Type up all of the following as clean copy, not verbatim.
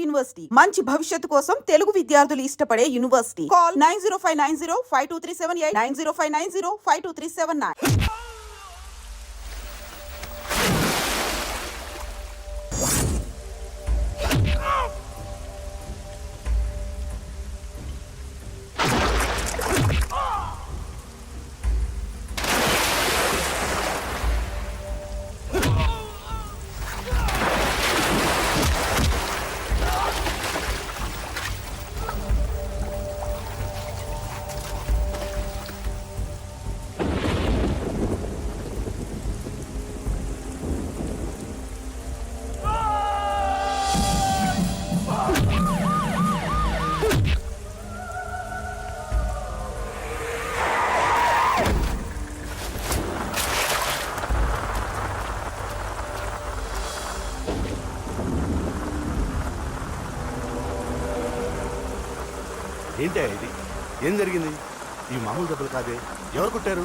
University మంచి భవిష్యత్తు కోసం తెలుగు విద్యార్థులు ఇష్టపడే యూనివర్సిటీ. కాల్ 9059052378 9059052379. ఏంటి ఇది? ఏం జరిగింది? ఈ మామూలు దెబ్బలు కాదే, ఎవరు కొట్టారు?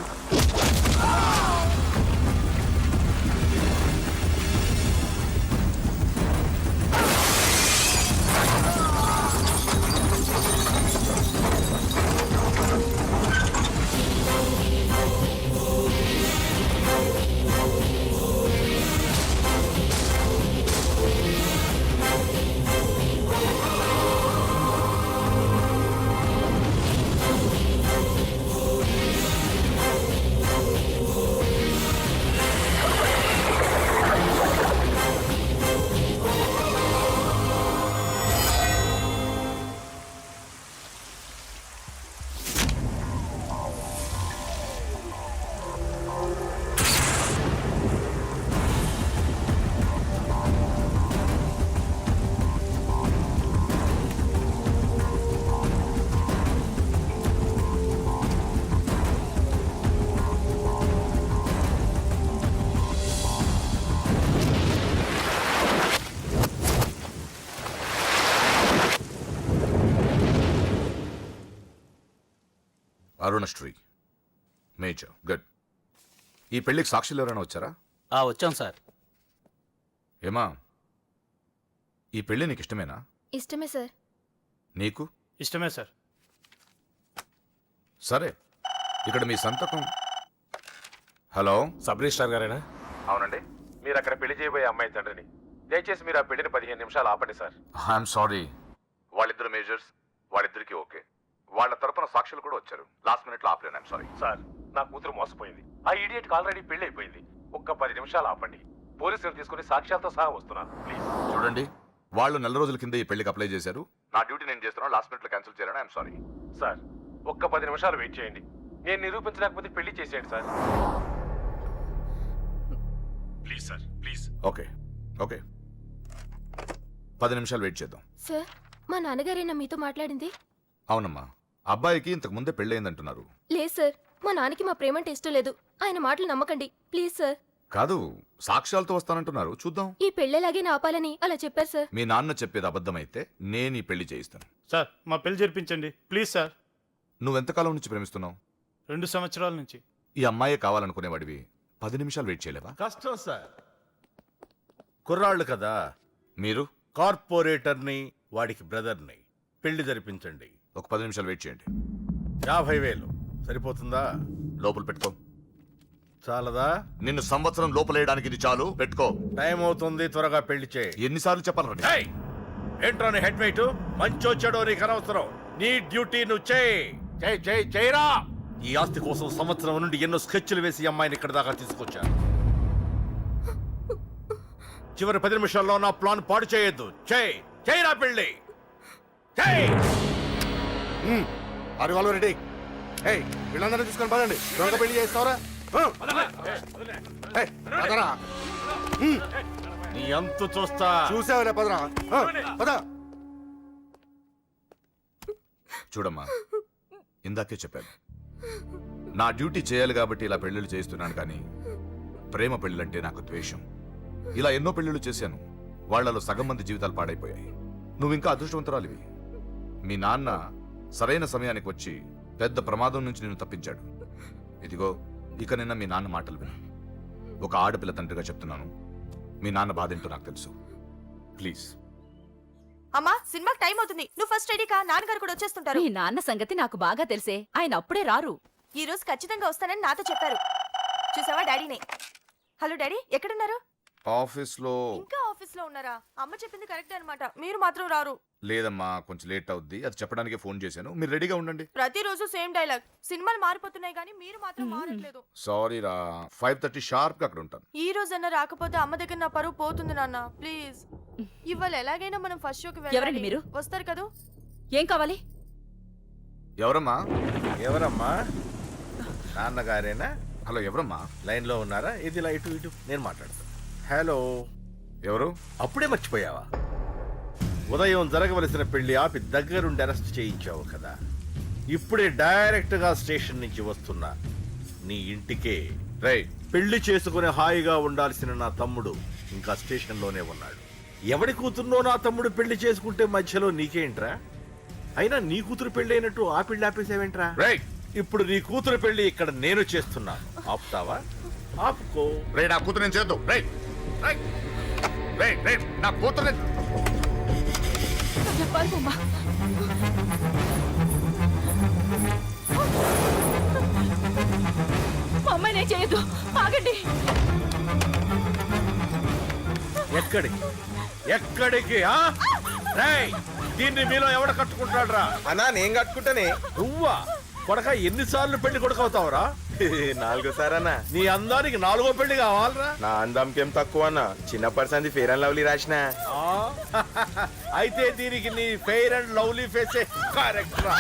Arunasri major, good. ఈ పెళ్లికి సాక్షులు ఎవరైనా వచ్చారా? వచ్చాం సార్. ఏమా, ఈ పెళ్లి నీకు ఇష్టమేనా? ఇష్టమే సార్. నీకు? ఇష్టమే సార్. సరే, ఇక్కడ మీ సంతకం. హలో, సబ్ రిజిస్ట్రార్ గారేనా? అవునండి. మీరు అక్కడ పెళ్లి చేయబోయే అమ్మాయి తండ్రిని. దయచేసి మీరు ఆ పెళ్లిని 15 నిమిషాలు ఆపండి సార్. I'm sorry. వాళ్ళిద్దరు మేజర్స్, వాళ్ళిద్దరికి ఓకే. వాళ్ళ తరపున సాక్షులు కూడా వచ్చారు. లాస్ట్ మినిట్ లో ఆపలేను. ఐఎమ్ సారీ సార్, నా కూతురు మోసపోయింది. ఆ ఇడియట్ కి ఆల్రెడీ పెళ్లి అయిపోయింది. ఒక్క 10 నిమిషాలు ఆపండి. పోలీసులు తీసుకుని సాక్ష్యాలతో సహా వస్తున్నాను, ప్లీజ్. చూడండి, వాళ్ళు నెల రోజుల కింద ఈ పెళ్లికి అప్లై చేశారు. నా డ్యూటీ నేను చేస్తున్నాను. లాస్ట్ మినిట్ లో క్యాన్సిల్ చేయాలని ఐఎమ్ సారీ. సార్, ఒక్క 10 నిమిషాలు వెయిట్ చేయండి. నేను నిరూపించలేకపోతే పెళ్లి చేసేయండి sir. Please sir, please. Okay okay, 10 నిమిషాలు వెయిట్ చేద్దాం. సార్, మా నాన్నగారేనా మీతో మాట్లాడింది? అవునమ్మా, అబ్బాయికి ఇంతకు ముందే పెళ్ళయిందంటున్నారు. లేదు సార్, మా నాన్నకి మా ప్రేమంటే ఇష్టం లేదు. ఆయన మాటలు నమ్మకండి ప్లీజ్ సార్. కాదు, సాక్ష్యాలతో వస్తానంటున్నారు. చూద్దాం. ఈ పెళ్ళేలాగే ఆపాలని అలా చెప్పారు సార్. మీ నాన్న చెప్పేది అబద్ధమైతే నేను ఈ పెళ్లి చేయిస్తాను. సార్, మా పెళ్లి జరిపించండి ప్లీజ్ సార్. నువ్వెంతకాలం నుంచి ప్రేమిస్తున్నావు? 2 సంవత్సరాల నుంచి. ఈ అమ్మాయే కావాలనుకునేవాడివి 10 నిమిషాలు వెయిట్ చేయలేవా? కష్టం సార్, కుర్రాళ్ళు కదా. మీరు? కార్పొరేటర్ని, వాడికి బ్రదర్ని. పెళ్లి జరిపించండి. ఒక 10 నిమిషాలు వెయిట్ చేయండి. 50,000 సరిపోతుందా? లోపల పెట్టుకో. చాలదా? నిన్ను సంవత్సరం లోపలేయడానికి ఇది చాలు. పెట్టుకో. టైం అవుతుంది, త్వరగా పెళ్లి చేయి. ఎన్నిసార్లు చెప్పాలి? ఏంట్రా నీ హెడ్ వెయిట్? మంచో చెడో నీకు అనవసరం. నీ డ్యూటీ నువ్వు చేయి. చేయరా. ఈ ఆస్తి కోసం సంవత్సరం నుండి ఎన్నో స్కెచ్లు వేసి అమ్మాయిని ఇక్కడ దాకా తీసుకొచ్చాను. చివరి 10 నిమిషాల్లో నా ప్లాన్ పాడు చేయొద్దు. చేయరా పెళ్ళి. రెడీ. వీళ్ళందరూ తీసుకొని పదండి. త్వరగా పెళ్లి చేస్తావరా? నీ అంతు చూస్తా. చూసావులే, పదరా. చూడమ్మా, ఇందాకే చెప్పాను, నా డ్యూటీ చేయాలి కాబట్టి ఇలా పెళ్లిళ్ళు చేస్తున్నాను. కానీ ప్రేమ పెళ్ళంటే నాకు ద్వేషం. ఇలా ఎన్నో పెళ్లిళ్ళు చేశాను. వాళ్లలో సగం మంది జీవితాలు పాడైపోయాయి. నువ్వు ఇంకా అదృష్టవంతురాలివి. మీ నాన్న సరైన సమయానికి వచ్చి పెద్ద ప్రమాదం నుంచి నిన్ను తప్పించాడు. ఇదిగో, ఇక నిన్న మీ నాన్న మాటలు విను. ఒక ఆడపిల్ల తండ్రిగా చెప్తున్నాను. మీ నాన్న బాధ ఏంటో నాకు తెలుసు. ప్లీజ్ అమ్మా సినిమాకి టైం అవుతుంది, నువ్వు ఫస్ట్ రెడీ కా, నాన్నగారు కూడా వచ్చేస్తుంటారు. మీ నాన్న సంగతి నాకు బాగా తెలిసే, ఆయన అప్పుడే రారు. ఈ రోజు ఖచ్చితంగా వస్తానని నాతో చెప్పారు. చూసావా డాడీనే. హలో డాడీ, ఎక్కడున్నారు? ఆఫీస్ లో ఇంకా ఆఫీస్ లో ఉన్నారా? అమ్మ చెప్పింది కరెక్ట్ అన్నమాట, మీరు మాత్రం రారు. లేదమ్మా, కొంచెం లేట్ అవుద్ది. అది చెప్పడానికే ఫోన్ చేశాను. మీరు రెడీగా ఉండండి. ప్రతిరోజు సేమ్ డైలాగ్. సినిమాలు మారిపోతున్నాయి కానీ మీరు మాత్రం మారట్లేదు. సారీ రా, 5:30 షార్ప్ గా అక్కడ ఉంటాను. ఈ రోజన్నా రాకపోతే అమ్మ దగ్గర నా పరువు పోతుంది నాన్న, ప్లీజ్. ఇవాళ ఎలాగైనా మనం ఫస్ట్ షోకి ఎవరండి వెళ్ళాలి. మీరు? వస్తారు కదా? ఏం కావాలి? ఎవరమ్మా? ఎవరమ్మా? నాన్నగారేనా? హలో, ఎవరమ్మా? లైన్ లో ఉన్నారా? ఇది లైట్ ఇటు నేను మాట్లాడతాను. హలో, ఎవరు? అప్పుడే మర్చిపోయావా? ఉదయం జరగవలసిన పెళ్లి ఆపి దగ్గరుండి అరెస్ట్ చేయించావు కదా. ఇప్పుడే డైరెక్ట్ గా స్టేషన్ నుంచి వస్తున్నా నీ ఇంటికే. రేయ్, పెళ్లి చేసుకుని హాయిగా ఉండాల్సిన నా తమ్ముడు ఇంకా స్టేషన్ లోనే ఉన్నాడు. ఎవడి కూతుర్నో నా తమ్ముడు పెళ్లి చేసుకుంటే మధ్యలో నీకేంట్రా? అయినా నీ కూతురు పెళ్లి అయినట్టు ఆ పెళ్లి ఆపేసావేంట్రా? రేయ్, ఇప్పుడు నీ కూతురు పెళ్లి ఇక్కడ నేను చేస్తున్నాను. ఆపుతావా? ఆపుకో. రేయ్, నా కూతురు నేను చేద్దాం. రేయ్ రేయ్ రేయ్ రేయ్, నా కూతురు పారిపోమ్మా. మా అమ్మాయి నేను చేయొద్దు, ఆగండి. ఎక్కడికి ఎక్కడికి? ఆ? రేయ్, దీన్ని మీలో ఎవడ కట్టుకుంటాడు రా? అన్నా నేను కట్టుకుంటానే. నువ్వా? కొడక ఎన్నిసార్లు పెళ్లి కొడుకవుతావురా? 4 సారన్నా. నీ అందానికి 4గో పెళ్లి కావాలరా? నా అందంకేం తక్కువ అన్న, చిన్నప్పటి సంది ఫేర్ అండ్ లవ్లీ రాసిన. ఆ? అయితే దీనికి నీ ఫెయిర్ అండ్ లవ్లీ ఫేసే కరెక్ట్ రా.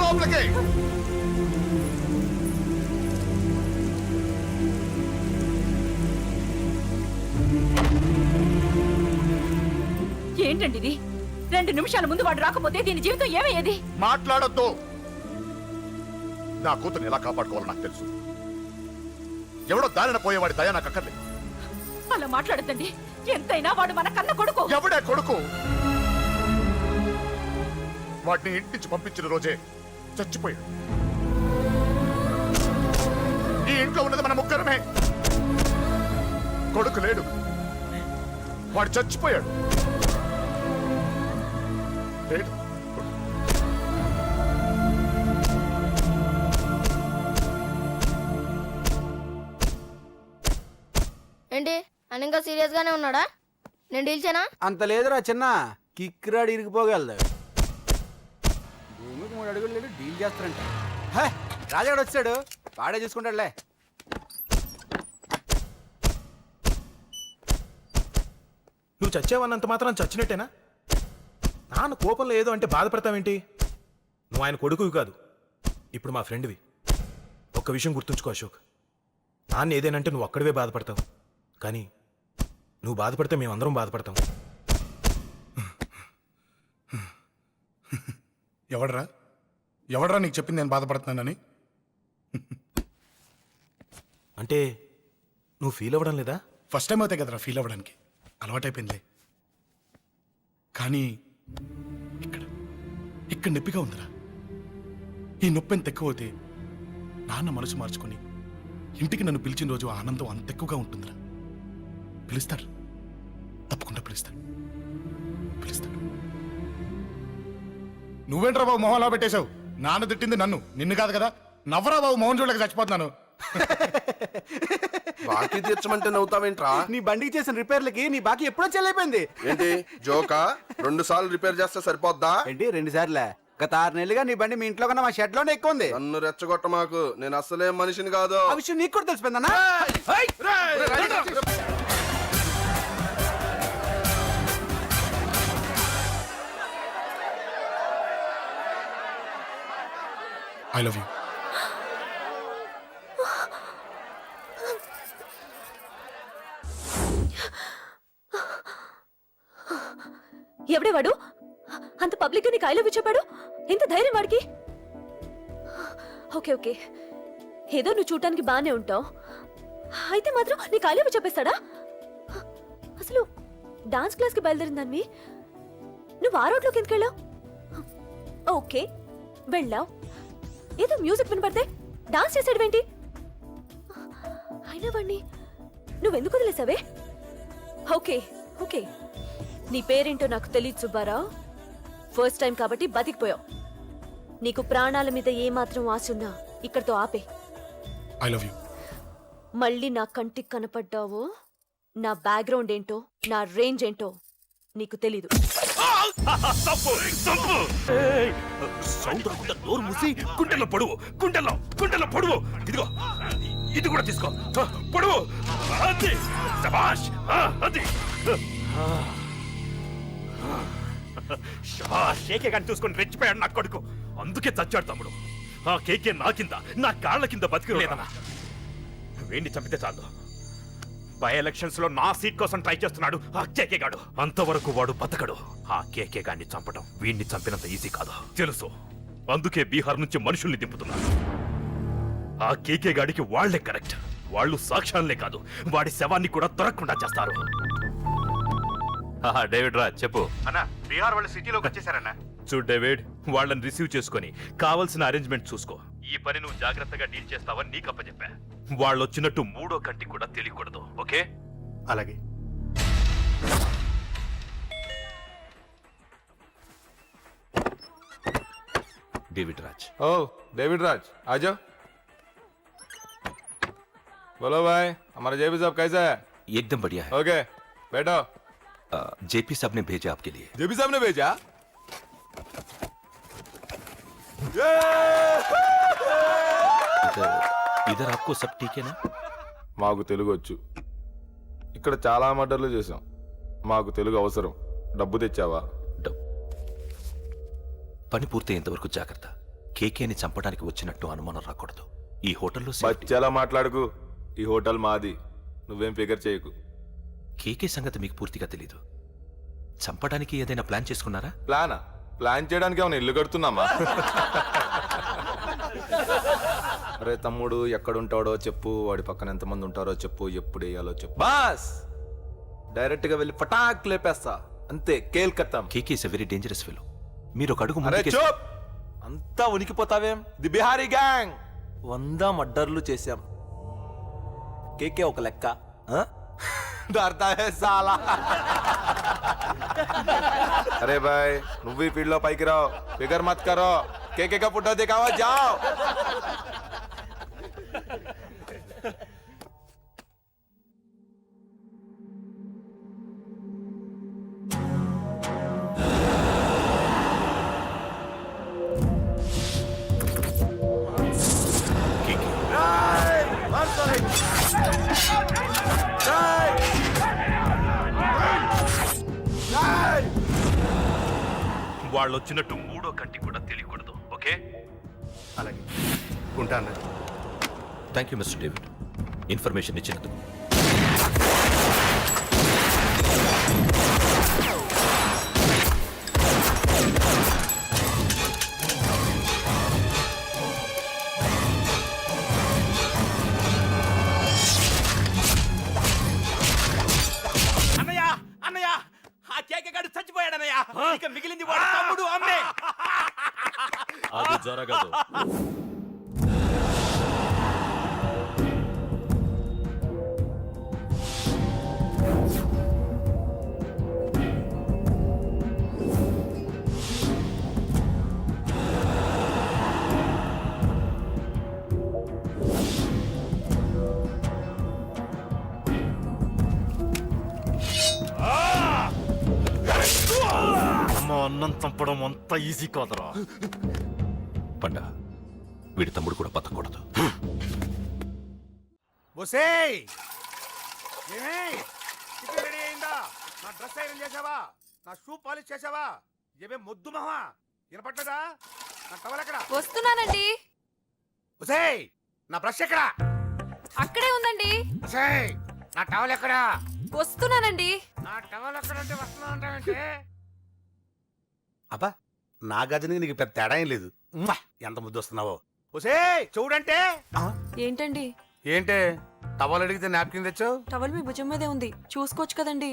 లోపలికి. ఏంటండి ఇది? 2 నిమిషాల ముందు వాడు రాకపోతే దీని జీవితం ఏమయ్యేది? మాట్లాడొద్దు. నా కూతుర్ని ఎలా కాపాడుకోవాలో నాకు తెలుసు. ఎవడో దారిన పోయేవాడి దయ నాకు అక్కర్లేదు. అలా మాట్లాడద్దండి. ఎంతైనా వాడు మన కన్న కొడుకు. ఎవడే కొడుకు? వాటిని ఇంటి నుంచి పంపించిన రోజే చచ్చిపోయాడు. ఈ ఇంట్లో ఉన్నది మన ముగ్గురమే. కొడుకు లేడు, వాడు చచ్చిపోయాడు. లేడు. ఏంటి అని ఇంకా సీరియస్ గానే ఉన్నాడా? నేను డీల్ చేయనా? అంత లేదురా చిన్న కిక్రాడు ఇరిగిపోగలదు. భూమికి 3 అడుగులు లేడు డీల్ చేస్తారంట. హే, రాజాడు వచ్చాడు, వాడే చూసుకుంటాడులే. నువ్వు చచ్చావన్నంత మాత్రం చచ్చినట్టేనా? నాన్న కోపంలో ఏదో అంటే బాధపడతావేంటి? నువ్వు ఆయన కొడుకువి కాదు, ఇప్పుడు మా ఫ్రెండ్వి. ఒక్క విషయం గుర్తుంచుకో అశోక్, నాన్న ఏదేనంటే నువ్వు అక్కడివే బాధపడతావు, కానీ నువ్వు బాధపడితే మేమందరం బాధపడతాం. ఎవడరా నీకు చెప్పింది నేను బాధపడుతున్నానని? అంటే నువ్వు ఫీల్ అవ్వడం లేదా? ఫస్ట్ టైం అవుతాయి కదరా ఫీల్ అవ్వడానికి, అలవాటైపోయిందిలే. కానీ ఇక్కడ నొప్పిగా ఉందిరా. ఈ నొప్పి ఎంత ఎక్కువ అవుతే నాన్న మనసు మార్చుకొని ఇంటికి నన్ను పిలిచిన రోజు ఆనందం అంత ఎక్కువగా ఉంటుందిరా. పిలుస్తాడు, తప్పకుండా పిలుస్తాడు. నువ్వేంట్రా బాబు మొహంలా పెట్టేశావు? నాన్న తిట్టింది నన్ను, నిన్ను కాదు కదా. నవ్వరా బాబు, మోహన్ చూడలేక చచ్చిపోతున్నాను. బాకీ తీర్చమంటే నవ్వుతావేంట్రా? నీ బండికి చేసిన రిపేర్లకి నీ బాకీ ఎప్పుడో చెల్లైపోయింది. ఏంటి జోకా? 2 సార్లు రిపేర్ చేస్తే సరిపోద్దా? ఏంటి 2 సార్లే? గత 6 నెలలుగా నీ బండి మీ ఇంట్లో కన్నా మా షెడ్ లోనే ఎక్కువ ఉంది. నన్ను రెచ్చగొట్ట మాకు, నేను అసలే మనిషిని కాదు. ఆ విషయం నీకు కూడా తెలిసిపోయిందన్నా? I love you. ఎవడే వాడు? అంత పబ్లిక్ గా నీకు ఐ లవ్ యూ చెప్పాడు? ఎంత ధైర్యం వాడికి? ఓకే ఓకే, ఏదో నువ్వు చూడటానికి బాగానే ఉంటావు, అయితే మాత్రం నీకు ఐ లవ్ యూ చెప్పేస్తాడా? అసలు డాన్స్ క్లాస్ కి బయలుదేరిందాన్ని నువ్వు ఆ రోడ్లోకి ఎందుకు వెళ్ళావు? ఓకే వెళ్ళావు, ఏదో మ్యూజిక్ వినపడితే డాన్స్ చేసాడువేంటి? అయినా వాడిని నువ్వెందుకు వదిలేసావే? ఓకే ఓకే, నీ పేరేంటో నాకు తెలియదు సుబ్బారావు. ఫస్ట్ టైం కాబట్టి బతికిపోయావు. నీకు ప్రాణాల మీద ఏమాత్రం ఆశున్నా ఇక్కడితో ఆపే. I love you. మళ్ళీ నా కంటికి కనపడ్డావు, నా బ్యాక్గ్రౌండ్ ఏంటో, నా రేంజ్ ఏంటో నీకు తెలీదు. సౌండ్ రాకుండా నోరు మూసి గుండెల్లో పొడువు, గుండెల్లో పొడువు. ఇదిగో ఇది కూడా తీసుకో, పొడువు. అది శభాష్, అది కేకే కానీ చూసుకొని రెచ్చిపోయాడు నా కొడుకు, అందుకే చచ్చాడు తమ్ముడు. ఆ కేకే నా కింద, నా కాళ్ళ కింద బతికి లేదన్నా. వేణ్ణి చంపితే చాలు. బై ఎలక్షన్స్ లో నా సీట్ కోసం ట్రై చేస్తున్నాడు ఆ కేకే గాడు. అంతవరకు వాడు బతకడు. ఆ కేకే గాడిని చంపడం వీణ్ణి చంపినంత ఈజీ కాదు తెలుసు. అందుకే బీహార్ నుంచి మనుషుల్ని దింపుతున్నారు. ఆ కేకే గాడికి వాళ్లే కరెక్ట్. వాళ్ళు సాక్ష్యాలనే కాదు, వాడి శవాన్ని కూడా దొరకకుండా చేస్తారు. డేవిడ్ రా చెప్పు అన్నా, బీహార్ వాళ్ళు సిటీలోకి వచ్చేసారన్నా. చూడు డేవిడ్, వాళ్ళని రిసీవ్ చేసుకొని కావాల్సిన అరేంజ్మెంట్ చూసుకో. ఈ పని నువ్వు జాగ్రత్తగా డీల్ చేస్తావని నీకు అప్పచెప్పా. వాళ్ళు వచ్చినట్టు 3వ కంటికి కూడా తెలియకూడదు, ఓకే? అలాగే. डेविड राज। ओ डेविड राज आ जाओ। बोलो भाई, हमारा जेपी साहब कैसा है? एकदम बढ़िया है। ओके बैठो। जेपी साहब ने भेजा आपके लिए। जेपी साहब ने भेजा? इधर आपको सब ठीक है ना? మాకు తెలుగు వచ్చు. ఇక్కడ చాలా మర్డర్లు చేసాం. మాకు తెలుగు అవసరం. డబ్బు తెచ్చావా? పని పూర్తయ్యేంత వరకు జాగ్రత్త. కేకేని చంపడానికి వచ్చినట్టు అనుమానం రాకూడదు. ఈ హోటల్లో బచ్చాలా మాట్లాడుకు. ఈ హోటల్ మాది, నువ్వేం ఫిగర్ చేయకు. కేకే సంగతి మీకు పూర్తిగా తెలీదు. చంపడానికి ఏదైనా ప్లాన్ చేసుకున్నారా? ప్లానా? ప్లాన్ చేయడానికి ఏమైనా ఇల్లు కడుతున్నామా? అరే తమ్ముడు, ఎక్కడుంటాడో చెప్పు, వాడి పక్కన ఎంతమంది ఉంటారో చెప్పు, ఎప్పుడు వేయాలో చెప్పు. బాస్ డైరెక్ట్ గా వెళ్ళి పటాక్ లేపేస్తా, అంతే. కేల్కత్తాం. KK is a very dangerous fellow. మీరు ఒక అడుగు అరే చూప్, అంతా ఉనికిపోతావేం? ది బిహారీ గ్యాంగ్ 100 మర్డర్లు చేశాం. కేకే ఒక లెక్క. डरता है साला. अरे भाई, నువ్వు ఈ ఫీల్డ్ లో పైకి రావు. ఫిగర్ మత్ కరో. కేకే కా ఫోటో దిखाओ, जाओ. వాళ్ళు వచ్చినట్టు మూడో కంటి కూడా తెలియకూడదు ఓకే అలాగే ఉంటాను. Thank you mister David information ఇచ్చినందుకు. అన్నయ్య అన్నయ్య ఆ కేకగాడు చచ్చిపోయాడన్నయ్య ఇక మిగిలింది వాడు తమ్ముడు అమ్మే. అది జరగదు. అమ్మ అన్నం చంపడం అంత ఈజీ కాదురా. పండ వీడి తమ్ముడు కూడా బతకూడదు. బొసేయ్ ఏమే టిఫిన్ రెడీ అయిందా? నా డ్రెస్ ఐరన్ చేసావా? నా షూ పాలిష్ చేసావా? ఏమే మొద్దు మహా వినపట్టదా? నా టవల్ ఎక్కడ? వస్తున్నానండి. బొసేయ్ నా బ్రష్ ఎక్కడ? అక్కడే ఉందండి. బొసేయ్ నా టవల్ ఎక్కడ? వస్తున్నానండి. నా టవల్ ఎక్కడ అంటే వస్తున్నా అంటావేంటి? అబ్బా నా గదికి నీకు పెద్ద తేడా ఏం లేదు. ఉమ్మా, ఎంత ముద్దు వస్తున్నావో. బొసేయ్ చూడంటే. ఏంటండి? ఏంటే టవల్ అడిగితే నాప్కిన్ తెచ్చావు? టవల్ మీ భుజం మీదే ఉంది, చూసుకోవచ్చు కదండి.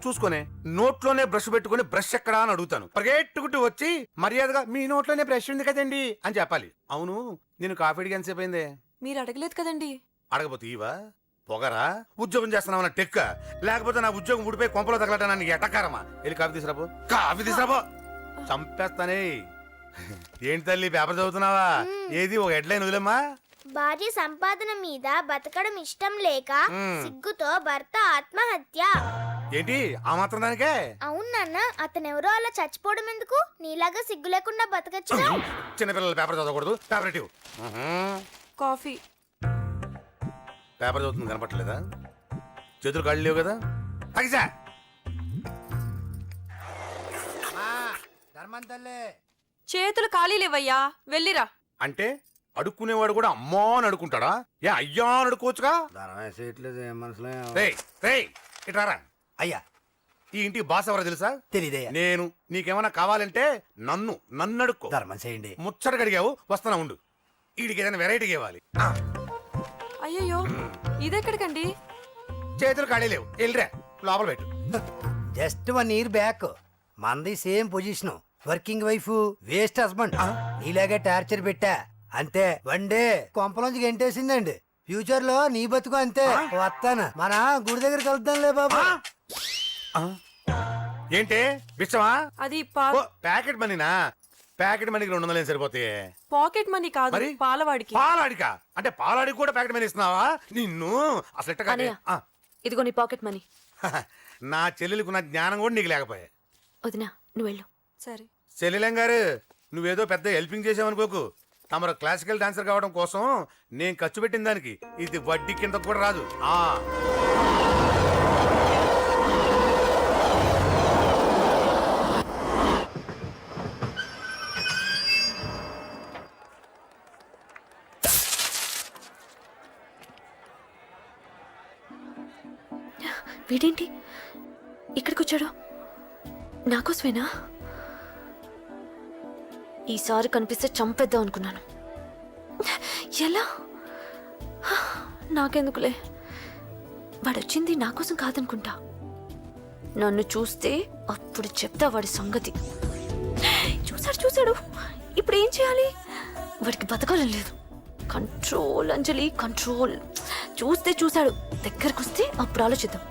చూసుకొని నోట్లోనే బ్రష్ పెట్టుకుని బ్రష్ ఎక్కడా అని అడుగుతాను. పరిగెట్టుకుంటూ వచ్చి మర్యాదగా మీ నోట్లోనే బ్రష్ ఉంది కదండి అని చెప్పాలి. అవును నేను కాఫీ అడిగి ఎంతసేపు అయిందే? మీరు అడగలేదు కదండి. అడగపోతే ఇవా పొగరా? ఉద్యోగం చేస్తున్నావు టెక్క, లేకపోతే నా ఉద్యోగం ఊడిపోయి కొంపలో తగలటానికి ఎటకారమా? వెళ్ళి కాఫీ తీసుకురాబో. కాఫీ తీసుకురాబో. చంపేస్తానే. ఏంటి తల్లి పేపర్ చదువుతున్నావా? ఏది ఒక హెడ్లైన్ వదిలేమ్మా. భార్య సంపాదన మీద బతకడం ఇష్టం లేక సిగ్గుతో భర్త ఆత్మహత్య. ఏంటి ఆ మాత్రం దానికే? అవును నాన్న, అతనెవరో అలా చచ్చిపోవడం ఎందుకు? నీలాగా సిగ్గు లేకుండా బతకచ్చు. చిన్నపిల్లల పేపర్ చదవకూడదు. పేపర్ ఇవ్వు. కాఫీ. పేపర్ చదువుతుంది కనపట్లేదా? చేతులు కాళ్ళు లేవు కదా? అగిసా చేతులు ఖాళీ లేవయ్యా, వెళ్ళిరా. అంటే అడుక్కునేవాడు కూడా అమ్మా అని అడుకుంటాడా? ఏ అయ్యా అని అడుకోవచ్చుగా? ఇట్రారా. అయ్యా ఈ ఇంటికి బాస్ ఎవరో తెలుసా? తెలీదయ్యా. నేను. నీకేమైనా కావాలంటే నన్ను అడుక్కో. ధర్మం చేయండి. ముచ్చటగా అడిగావు, వస్తున్నా ఉండు. వీడికి ఏదైనా వెరైటీగా ఇవ్వాలి. అయ్యయ్యో, ఇదెక్కడికండి? చేతులు ఖాళీ లేవు, వెళ్ళిరా లోపల పెట్టు. జస్ట్ 1 year బ్యాక్ మనది same position. Working wife, waste husband. నీలాగే టార్చర్ పెట్టా అంతే. 1 day కొంపలోంచి గెంటేసిందండి. ఫ్యూచర్ లో నీ బతుకు అంతే. వస్తాను, మన గుడి దగ్గర కలుద్దాంలే బాబా. ఏంటి బిచ్చమా? అది ఓ, ప్యాకెట్ మనీనా? ప్యాకెట్ మనీకి 200 సరిపోతాయి. పాకెట్ మనీ కాదు, మరి? పాలవాడికి. పాలాడికా? అంటే పాలాడికి కూడా ప్యాకెట్ మనీ ఇస్తున్నావా? నిన్ను అసలు ఎట్ట కాదే. అన్నయ్య. ఇదిగో నీ పాకెట్ మనీ. నా చెల్లెలకు నా జ్ఞానం కూడా నీకు లేకపోయా. వదినా నువ్వు వెళ్ళు. సరే. చెల్లెలం గారు నువ్వేదో పెద్ద హెల్పింగ్ చేసావనుకోకు. తమరు క్లాసికల్ డాన్సర్ కావడం కోసం నేను ఖర్చు పెట్టిన దానికి ఇది వడ్డీ కింద కూడా రాదు. వీడేంటి ఇక్కడికి వచ్చాడు? నాకోసమేనా? ఈసారి కనిపిస్తే చంపేద్దాం అనుకున్నాను. ఎలా? నాకెందుకులే, వాడొచ్చింది నా కోసం కాదనుకుంటా. నన్ను చూస్తే అప్పుడు చెప్తా వాడి సంగతి. చూశాడు. ఇప్పుడు ఏం చేయాలి? వాడికి బతకాలని లేదు. కంట్రోల్ అంజలి, కంట్రోల్. చూశాడు, దగ్గరకు వస్తే అప్పుడు ఆలోచిద్దాం.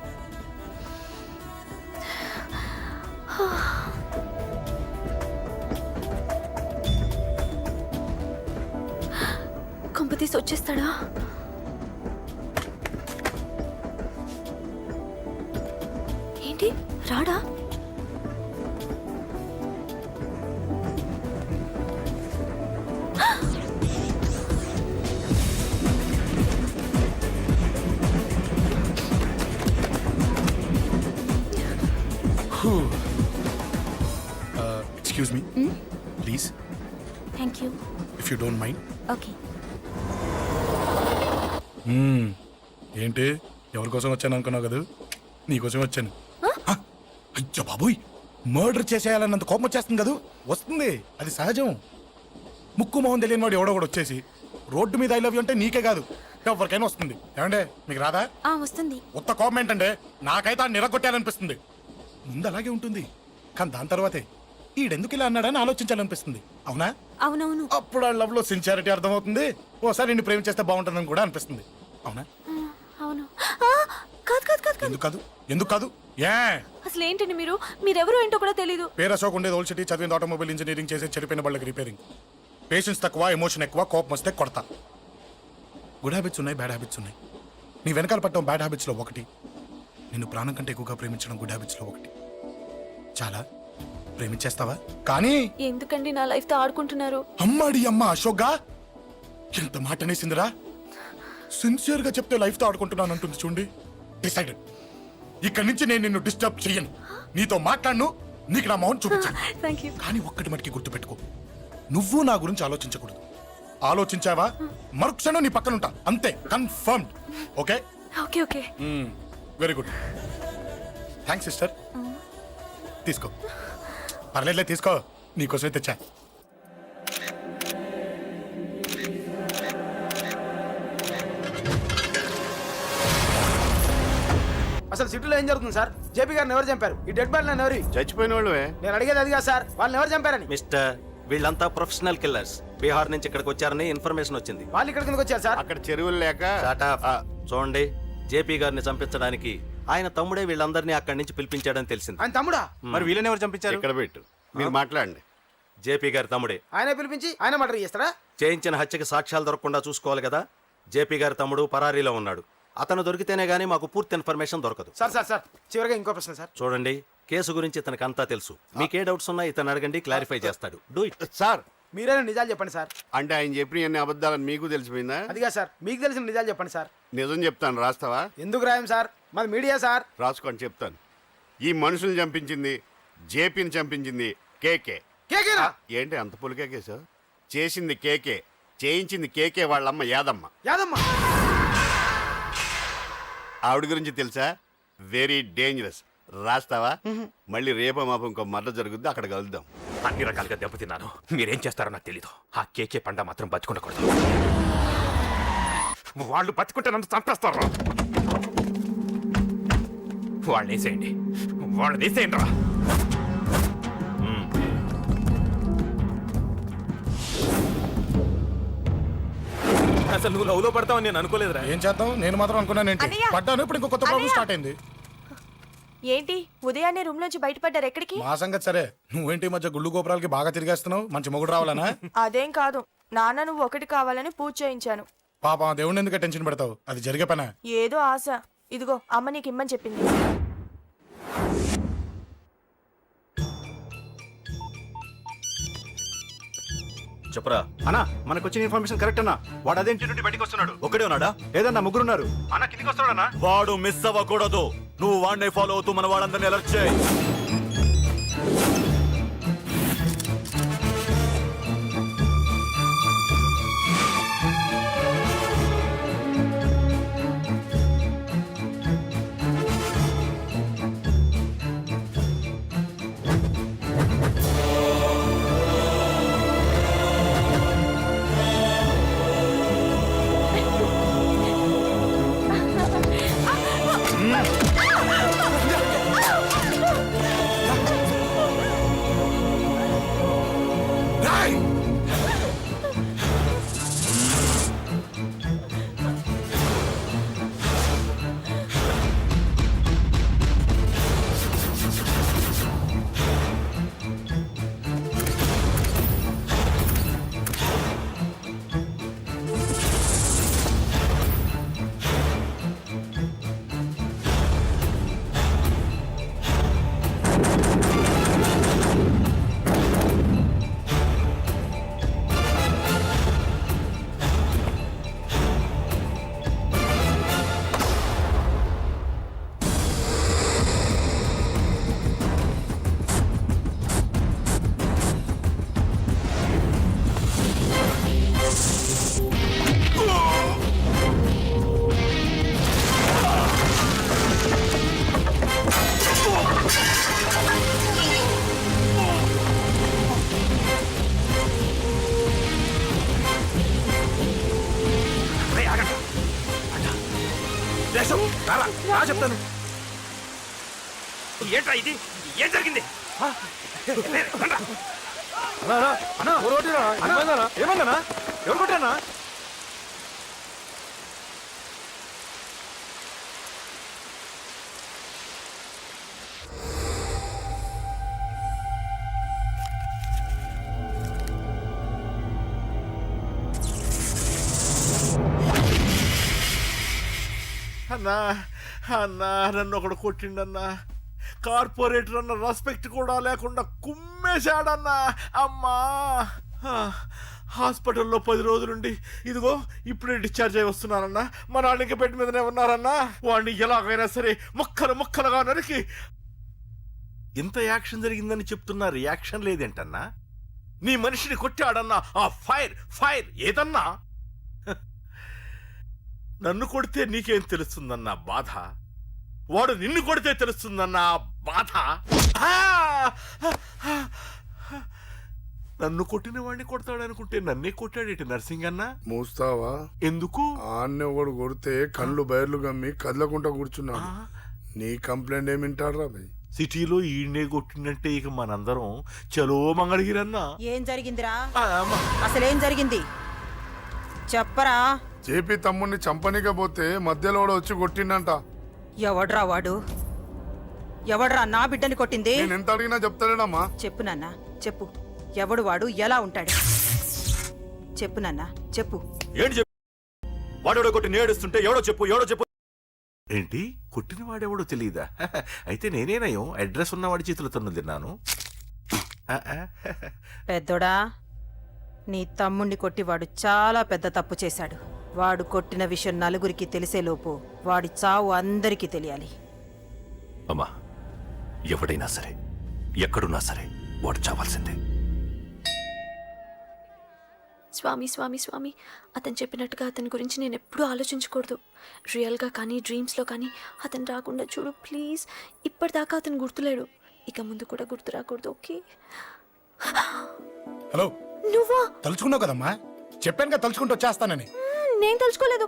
కొంపతీసి వచ్చేస్తాడా? ఏంటి రాడా? Excuse me please thank you if you don't mind. Okay. ఏంటి ఎవరి కోసం వచ్చాను అనుకున్నావు కదా, నీకోసం వచ్చాను. హ? అయ్యో బాబోయ్, మర్డర్ చేసేయాలన్నంత కోపం వచ్చేస్తుంది కదా. వస్తుంది, అది సహజం. ముక్కు మొహం తెలియని వాడు ఎవడో కూడా వచ్చేసి రోడ్డు మీద ఐ లవ్ యూ అంటే నీకే కాదు ఎవరికైనా వస్తుంది. ఏమండే మీకు రాదా? వస్తుంది. ఉత్త కోపం ఏంటంటే నాకైతే ఆ నిరగొట్టాలనిపిస్తుంది. ముందు అలాగే ఉంటుంది, కానీ దాని తర్వాతే ఈడెందుకు ఇలా అన్నాడని ఆలోచించాలనిపిస్తుంది. అవునా? అవునవును. అప్పుడు ఆ లవ్ లో సిన్సియారిటీ అర్థమవుతుంది. ఓసారి నిన్ను ప్రేమించేస్తే బాగుంటుందని కూడా అనిపిస్తుంది. అవునా? అవును. కాదు కాదు కాదు కాదు. ఎందుకు కాదు? ఎందుకు కాదు? ఏ అసలు ఏంటండి మీరెవరో ఏంటో కూడా తెలీదు. పేరు అశోక్, ఉండేది ఓల్డ్ సిటీ, చదివింది ఆటోమొబైల్ ఇంజనీరింగ్, చేసే చెడిపోయిన వాళ్ళకి రిపేరింగ్. పేషెన్స్ తక్కువ, ఎమోషన్ ఎక్కువ, కోపం వస్తే కొడతా. గుడ్ హ్యాబిట్స్ ఉన్నాయి, బ్యాడ్ హ్యాబిట్స్ ఉన్నాయి. నీ వెనకాల పట్టడం బ్యాడ్ హ్యాబిట్స్ లో ఒకటి, నిన్ను ప్రాణం కంటే ఎక్కువగా ప్రేమించడం గుడ్ హ్యాబిట్స్ లో ఒకటి. చాలా ప్రేమించేస్తావా? కానీ ఎందుకండి నా లైఫ్ తో ఆడుకుంటున్నారు? అమ్మాడి అమ్మ అశోక్గా ఎంత మాట అనేసిందిరా. సిన్సియర్ గా చెప్తే లైఫ్ తో ఆడుకుంటున్నాను అంటుంది చూడండి. డిసైడెడ్, ఇక్కడి నుంచి నేను నిన్ను డిస్టర్బ్ చెయ్యను. నీతో మాట్లాడను, నీకు నా మౌన్ చూపించాను. Thank you. కానీ ఒక్కటి మటుకి గుర్తుపెట్టుకో, నువ్వు నా గురించి ఆలోచించకూడదు. ఆలోచించావా మరుక్షణం నీ పక్కన ఉంటా, అంతే. Confirmed. Okay okay okay. Very good. Thanks sister. తీసుకో, పర్లేదులే, తీసుకో, నీకోసమే తెచ్చా. అసలు సిటీలో ఏం జరుగుతుంది సార్? జేపీ గారిని ఎవరు చంపారు? ఈ డెడ్ బాడీ ఎవరు? చచ్చిపోయిన వాళ్ళే. నేను అడిగేది అది కాదు సార్, వాళ్ళని ఎవరు చంపారని. మిస్టర్, వీళ్ళంతా ప్రొఫెషనల్ కిల్లర్స్. బీహార్ నుంచి ఇక్కడికి వచ్చారని ఇన్ఫర్మేషన్ వచ్చింది. వాళ్ళు ఇక్కడ కిందకి వచ్చారు సార్. అక్కడ చెరువులు లేక చూడండి, జేపీ గారిని చంపించడానికి ఆయన తమ్ముడే వీళ్ళందరినీ అక్కడి నుంచి పిలిపించాడని తెలిసింది. ఆయన తమ్ముడా? మరి వీళ్ళని ఎవరు చంపించారు? ఇక్కడ పెట్టు, మీరు మాట్లాడండి. జేపీ గారి తమ్ముడే. ఆయనే పిలిపించి ఆయన మర్డర్ చేస్తారా? చేయించిన హత్యకి సాక్ష్యాలు దొరకకుండా చూసుకోవాలి కదా. జేపీ గారి తమ్ముడు పరారీలో ఉన్నాడు. అతను దొరికితేనే గానీ మాకు పూర్తి ఇన్ఫర్మేషన్ దొరకదు. సార్ సార్ సార్ చివరిగా ఇంకో ప్రశ్న సార్. చూడండి, కేసు గురించి ఇతనికి అంతా తెలుసు. మీకే డౌట్స్ ఉన్నా ఇతను అడగండి, క్లారిఫై చేస్తాడు. Do it. సార్, మీరే నిజాలు చెప్పండి సార్. అంటే ఆయన చెప్పిన అన్ని అబద్ధాలని మీకు తెలిసిపోయిందా? అదిగా సార్, మీకు తెలిసిన నిజాలు చెప్పండి సార్. నిజం చెప్తాను, రాస్తావా? ఎందుకు రాయం సార్, మాది మీడియా సార్. రాసుకొని చెప్తాను. ఈ మనుషుల్ని చంపించింది, జేపీని చంపించింది కేకే. కేకేనా? ఏంటి అంత పులికేకేసా? చేసింది కేకే, చేయించింది కేకే వాళ్ళమ్మ యాదమ్మ. యాదమ్మ? ఆవిడ గురించి తెలుసా? Very dangerous. రాస్తావా? మళ్ళీ రేపో మాపం ఇంకో మర్డర్ జరుగుద్ది, అక్కడ కలుద్దాం. అన్ని రకాలుగా దెబ్బతిన్నాను. మీరేం చేస్తారో నాకు తెలీదు. ఆ కేకే పండ మాత్రం బతుకుండకూడదు. వాళ్ళు బతుకుంటే నన్ను చంపేస్తారు. వాళ్ళని వేసేయండి, వాళ్ళని వేసేయండి రా. అసలు నువ్వు లవ్ లో పడతావని నేను అనుకోలేదురా. ఏం చేద్దాం, నేను మాత్రం అనుకున్నాను ఏంటి, పడ్డాను. ఇప్పుడు ఇంకో కొత్త ప్రాబ్లం స్టార్ట్ అయింది. ఏంటి ఉదయాన్నే రూమ్ నుంచి బయటపడ్డారు? ఎక్కడికి? మా సంగతి సరే, నువ్వేంటి ఈ మధ్య గుళ్ళు గోపురాలకి బాగా తిరిగేస్తున్నావు? మంచి మొగుడు రావాలనా? అదేం కాదు నాన్న, నువ్వు ఒకటి కావాలని పూజ చేయించాను. పాప దేవుడిని ఎందుకు టెన్షన్ పెడతావు? అది జరిగే పనా? ఏదో ఆశ. ఇదిగో అమ్మ నీకు ఇమ్మని చెప్పింది. చెప్పరా అన్నా, మనకు వచ్చిన ఇన్ఫర్మేషన్ కరెక్ట్ అన్నా. వాడు అదేంటి నుండి బయటకు వస్తున్నాడు. ఒక్కడే ఉన్నాడా? ఏదన్నా ముగ్గురున్నారు. అన్న కిందికి వస్తాడన్నా. వాడు మిస్ అవ్వకూడదు. నువ్వు వాడిని ఫాలో అవుతూ మన వాళ్ళందరినీ అలర్ట్ చేయి. ఏంట్రా ఇది? ఏం జరిగింది? ఏమన్నా ఎవరు కొట్టానా? అన్నా అన్నా నన్ను ఒకడు కొట్టిండన్నా. కార్పొరేటర్ అన్న రెస్పెక్ట్ కూడా లేకుండా కుమ్మేశాడన్నా. అమ్మా హాస్పిటల్లో 10 రోజులుండి ఇదిగో ఇప్పుడే డిశ్చార్జ్ అయి వస్తున్నానన్నా. మా నాన్న ఇంకా బెడ్ మీదనే ఉన్నారన్నా. వాడిని ఎలాగైనా సరే ముక్కలు ముక్కలుగా నరికి. ఇంత యాక్షన్ జరిగిందని చెప్తున్నా, రియాక్షన్ లేదేంటన్నా? నీ మనిషిని కొట్టాడన్నా. ఆ ఫైర్ ఫైర్ ఏదన్నా? నన్ను కొడితే నీకేం తెలుస్తుందన్నా బాధ, వాడు నిన్ను కొడితే తెలుస్తుందన్నా బాధ. నన్ను కొట్టిన వాడిని కొడతాడనుకుంటే నన్నే కొట్టాడేటి నర్సింగ్ అన్నా. మూస్తావా? ఎందుకు? ఆన్నే ఒకడు కొడితే కళ్ళు బయర్లు గమ్మి కదలకుండా కూర్చున్నాడు. నీ కంప్లైంట్ ఏమింటారా భయ్? సిటీలో ఈయనే కొట్టిందంటే ఇక మనందరం చలో మంగళగిరన్నా. ఏం జరిగిందిరా? అసలేం జరిగింది చెప్పరా? జేపీ తమ్ముడిని చంపనీకపోతే మధ్యలో వాడు వచ్చి కొట్టిండంట. ఎవడ్రా వాడు? ఎవడ్రా నా బిడ్డని కొట్టింది? నేను ఎంత అడిగినా చెప్తాడమ్మా. చెప్పు నాన్న చెప్పు. ఎవడు వాడు? ఎలా ఉంటాడు? చెప్పు నాన్న చెప్పు. ఏంటి చెప్పు? వాడెవడో కొట్టి నేడుస్తుంటే ఎవడో చెప్పు, ఎవడో చెప్పు. ఏంటి కొట్టిన వాడెవడో తెలియదా? అయితే నేనేనయం అడ్రస్ ఉన్నవాడి చేతులు తన్ను తిన్నాను. పెద్దోడా, నీ తమ్ముణ్ణి కొట్టి వాడు చాలా పెద్ద తప్పు చేశాడు. వాడు కొట్టిన విషయం నలుగురికి తెలిసేలోపు వాడి చావు అందరికీ తెలియాలి. అమ్మా, ఎవడైనా సరే ఎక్కడున్నా సరే వాడు చావాల్సిందే. స్వామి స్వామి స్వామి, అతను చెప్పినట్టుగా అతని గురించి నేను ఎప్పుడూ ఆలోచించకూడదు. రియల్గా కానీ డ్రీమ్స్లో కానీ అతను రాకుండా చూడు ప్లీజ్. ఇప్పటిదాకా అతను గుర్తులేడు, ఇక ముందు కూడా గుర్తు రాకూడదు. ఓకే? హలో, నువ్వా? తలుచుకున్నావు కదమ్మా, చెప్పాను కదా తలుచుకుంటూ వచ్చేస్తానని. నేను తలుచుకోలేదు,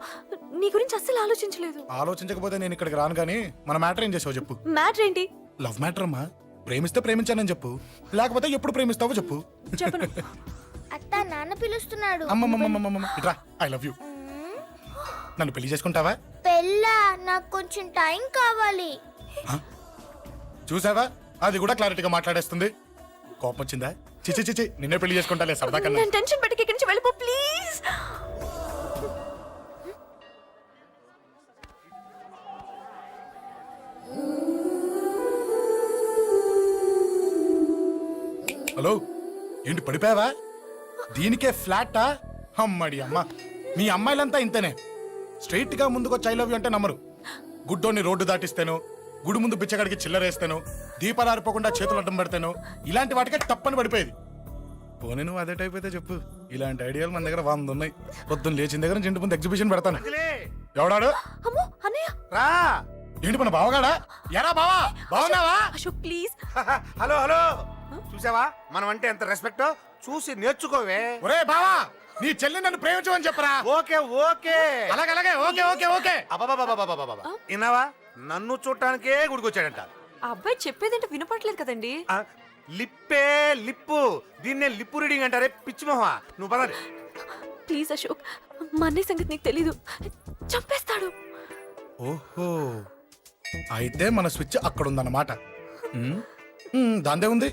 నీ గురించి అస్సలు ఆలోచించలేదు. ఆలోచించకపోతే నేను ఇక్కడికి రాను. కానీ మన మ్యాటర్ ఏం చేసావు చెప్పు. మ్యాటర్ ఏంటి? లవ్ మ్యాటర్ అమ్మా. ప్రేమిస్తే ప్రేమించానని చెప్పు, లేకపోతే ఎప్పుడు ప్రేమిస్తావో చెప్పు. చెప్పను. అత్త నాన్న పిలుస్తున్నాడు. అమ్మమ్మమ్మమ్మమ్మ ఇట్రా, ఐ లవ్ యూ. నన్ను పెళ్లి చేసుకుంటావా? పెళ్ళా? నాకు కొంచెం టైం కావాలి. చూసావా, అది కూడా క్లారిటీగా మాట్లాడేస్తుంది. కోపం వచ్చిందా? చిచి చిచి, నిన్నే పెళ్లి చేసుకుంటాలే సరదా కన్నా. నేను టెన్షన్ పెట్టి ఇక్కడి నుంచి వెళ్ళిపో ప్లీజ్. హలో, ఏంటి పడిపోయావా? దీనికే ఫ్లాటా? అమ్మడి అమ్మ, మీ అమ్మాయిలంతా ఇంతనే. స్ట్రైట్ గా ముందుకొచ్చి ఐ లవ్ యూ అంటే నమ్మరు. గుడ్డోని రోడ్డు దాటిస్తాను, గుడి ముందు బిచ్చగాడికి చిల్లరేస్తాను, దీపాలు ఆరిపోకుండా చేతులు అడ్డం పెడతాను, ఇలాంటి వాటికే తప్పని పడిపోయేది. పోనీ నువ్వు అదే టైప్ అయితే చెప్పు. ఇలాంటి ఐడియాలు మన దగ్గర 100 ఉన్నాయి. పొద్దున్న లేచిన దగ్గర నుంచి ఇంటి ముందు ఎగ్జిబిషన్ పెడతాను. ఎవడాడు? అమ్మో అన్నయ్య. రా. ఏంటి మన బావగాడా? ఎరా బావా, బావున్నావా? అశోక్ ప్లీజ్. హలో హలో, చూసావా మనం అంటే ఎంత రెస్పెక్ట్? చూసి నేర్చుకోవే. ఒరే బావా, నీ చెల్లి నన్ను ప్రేమించమని చెప్పరా. ఓకే ఓకే, అలాగే ఓకే ఓకే ఓకే. అబాబాబాబాబాబాబా, విన్నావా? నన్ను చూడటానికే గుడికొచ్చాడంట. ఆ అబ్బాయి చెప్పేదంటే వినపడలేదు కదండి. లిప్పే లిప్పు, దీన్నే లిప్పు రీడింగ్ అంటారే పిచ్చి మొహ. నువ్వు పదండి ప్లీజ్ అశోక్, మా అన్నయ్య సంగతి నీకు తెలీదు, చంపేస్తాడు. ఓహో, అయితే మన స్విచ్ అక్కడ ఉందన్నమాట. దాందే ఉంది.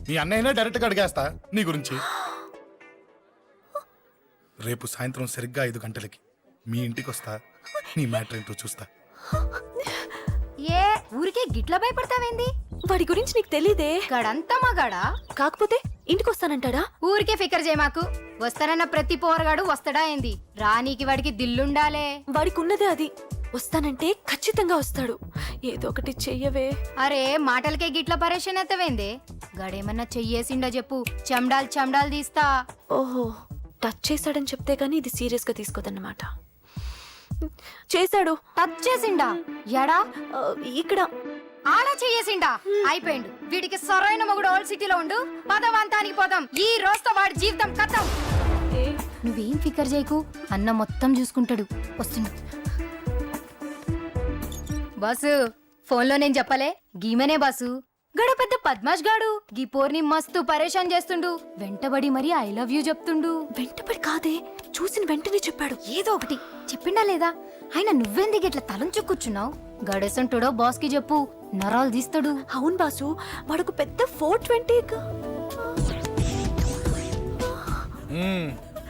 మీ అన్నయ్యనే డైరెక్ట్ గా అడిగేస్తా నీ గురించి. రేపు సాయంత్రం సరిగ్గా 5 గంటలకి మీ ఇంటికి వస్తా. నీ మ్యాటర్ ఏంటో చూస్తా. ఏ ఊరికే గిట్ల భయపడతావేంది? వాడి గురించి నీకు తెలీదే. గడంతా మగాడా? కాకపోతే ఇంటికి వస్తానంటాడా? ఊరికే ఫికర్ చేయ మాకు. వస్తానన్న ప్రతి పోరగాడు వస్తాడా ఏంది? రానీకి వాడికి దిల్లుండాలే. వాడికి ఉన్నదే అది. వస్తానంటే ఖచ్చితంగా వస్తాడు. ఏదో ఒకటి చెయ్యవే. అరే మాటలకే గిట్ల పరేషన్ ఎత్తవేంది? గడేమన్నా చెయ్యేసిండో చెప్పు, చెమ్డాల్ చెమ్డాల్ తీస్తా. ఓహో, టచ్ చేశాడని చెప్తే గానీ ఇది సీరియస్ గా తీసుకోదన్నమాట. చేశాడు. టచ్ చేసిండా? ఎడా? ఇక్కడ. ఆడ చెయ్యేసిండా? అయిపోయిండు. వీడికి సరైన మొగుడు ఓల్డ్ సిటీలో ఉండు. పదవంతానికి పోదాం. ఈ రోజుతో వాడి జీవితం కథం. నువ్వేం ఫికర్ చేయకు, అన్న మొత్తం చూసుకుంటాడు. వస్తుండు. బాసు, ఫోన్లో నేను చెప్పలే గీమనే బాసు గడు పెద్ద పద్మాష్ గాడు గీ పోర్ని మస్తు పరేషాన్ చేస్తుండు వెంటబడి మరి ఐ లవ్ యూ చెప్తుండు. వెంటపడి కాదే, చూసిన వెంటనే చెప్పాడు. ఏదో ఒకటి చెప్పిండా లేదా? ఆయన నువ్వెందుకు ఇట్లా తలంచు కూర్చున్నావు? గడేసంటుడో బాస్ కి చెప్పు, నరాలు తీస్తాడు. అవును బాసు, వాడుకు పెద్ద 420.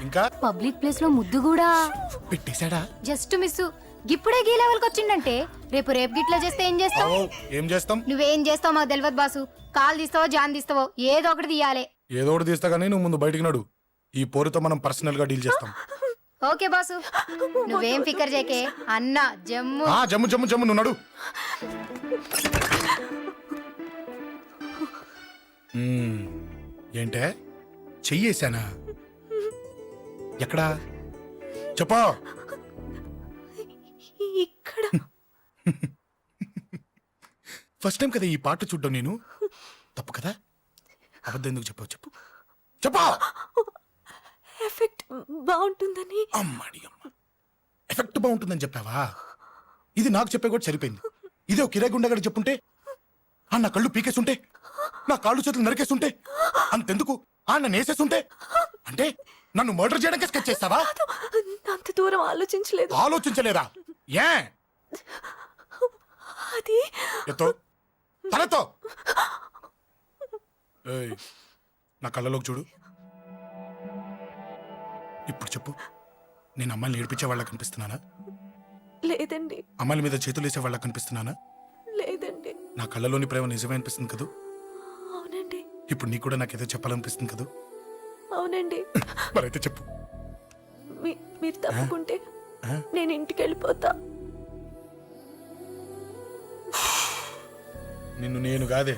ఇంకా పబ్లిక్ ప్లేస్ లో ముద్దు కూడా పెట్టేశాడా? Just miss. ఇప్పుడే గీ లెవెల్కి వచ్చిండంటే రేపు గిట్లా చేస్తే ఏం చేస్తావు? ఏం చేస్తాం? నువ్వేం చేస్తావు మాకు తెలియదు బాసు. కాల్ తీస్తావో జాన్ తీస్తావో ఏదో ఒకటి తీయాలి. ఏదో ఒకటి తీస్తా కానీ నువ్వు ముందు బయటికి నడు. ఈ పోరుతో మనం పర్సనల్ గా డీల్ చేస్తాం. ఓకే బాసు, నువ్వేం ఫికర్ చేకే అన్న జమ్ము. జమ్ము జమ్ము జమ్ము, నువ్వు నడు. ఏంటే చెయ్యేశానా? ఎక్కడా చెప్పా? ఇక్కడ ఫస్ట్ టైం కదా ఈ పాట చూడ్డం నేను. తప్పు కదా? అబద్ధం ఎందుకు చెప్పావు? చెప్పు చెప్పా. ఎఫెక్ట్ బాగుంటుందని. అమ్మాడి అమ్మ, ఎఫెక్ట్ బాగుంటుందని చెప్పావా? ఇది నాకు చెప్పే కూడా సరిపోయింది. ఇదే కిరాయి గుండెగాడికి చెప్పుంటే, నా కళ్ళు పీకేసుంటే, నా కాళ్ళు చేతులు నరికేసుంటే, అంతెందుకు నన్ను వేసేసుంటే, అంటే నన్ను మర్డర్ చేయడానికి స్కెచ్ చేస్తావా? అంత దూరం ఆలోచించలేదు. ఆలోచించలేదా? ఏ అది ఎత్తో తలతో. ఏయ్, నా కళ్ళలోకి చూడు. ఇప్పుడు చెప్పు, నేను అమ్మాయిని ఏడిపించే వాళ్ళ కనిపిస్తున్నానా? లేదండి. అమ్మాయిల మీద చేతులు వేసే వాళ్ళ కనిపిస్తున్నానా? లేదండి. నా కళ్ళలోని ప్రేమ నిజమే అనిపిస్తుంది కదూ? అవునండి. ఇప్పుడు నీకు కూడా నాకేదో చెప్పాలనిపిస్తుంది కదూ? అవునండి. మరైతే చెప్పు. మీరు తప్పుకుంటే నేను ఇంటికి వెళ్ళిపోతా. నిన్ను నేను కాదే,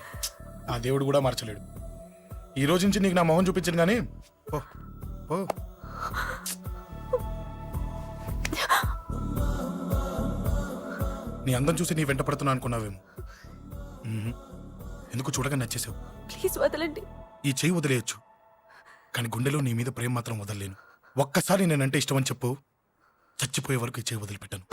ఆ దేవుడు కూడా మార్చలేడు. ఈ రోజు నుంచి నీకు నా మొహం చూపించను కానీ పో పో. నీ అందం చూసి నీ వెంట పడుతున్నా అనుకున్నావేమో. ఎందుకు చూడగా నచ్చేసావు. ప్లీజ్ వదలండి. ఈ చెయ్యి వదిలేయచ్చు, కానీ గుండెలో నీ మీద ప్రేమ మాత్రం వదలలేను. ఒక్కసారి నేనంటే ఇష్టం అని చెప్పు, చచ్చిపోయే వరకు ఈ చెయ్యి వదిలిపెట్టాను.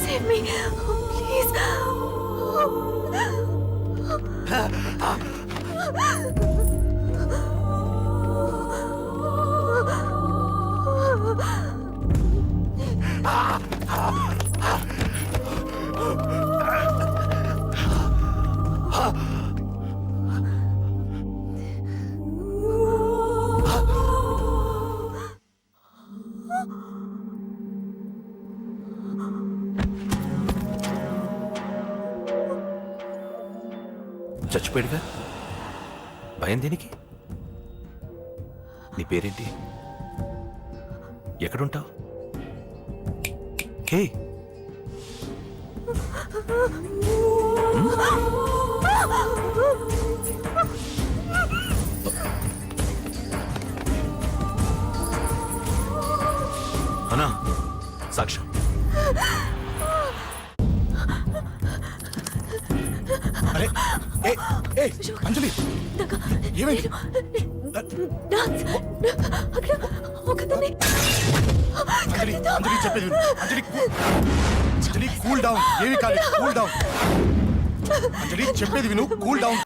Save me, please. చచ్చిపోయాడుగా భయం దేనికి? నీ పేరేంటి? ఎక్కడుంటావు? హే అన్నా, సాక్ష్యం. అరే ఏ ఏ అంజలి ఏమైంది? డాన్స్ అక్కడ ఒకతన్ని అంజలి అంజలి చెప్పేది విను. అంజలి అంజలి కూల్ డౌన్. ఏమి కాదు, కూల్ డౌన్. అంజలి చెప్పేది విను, కూల్ డౌన్.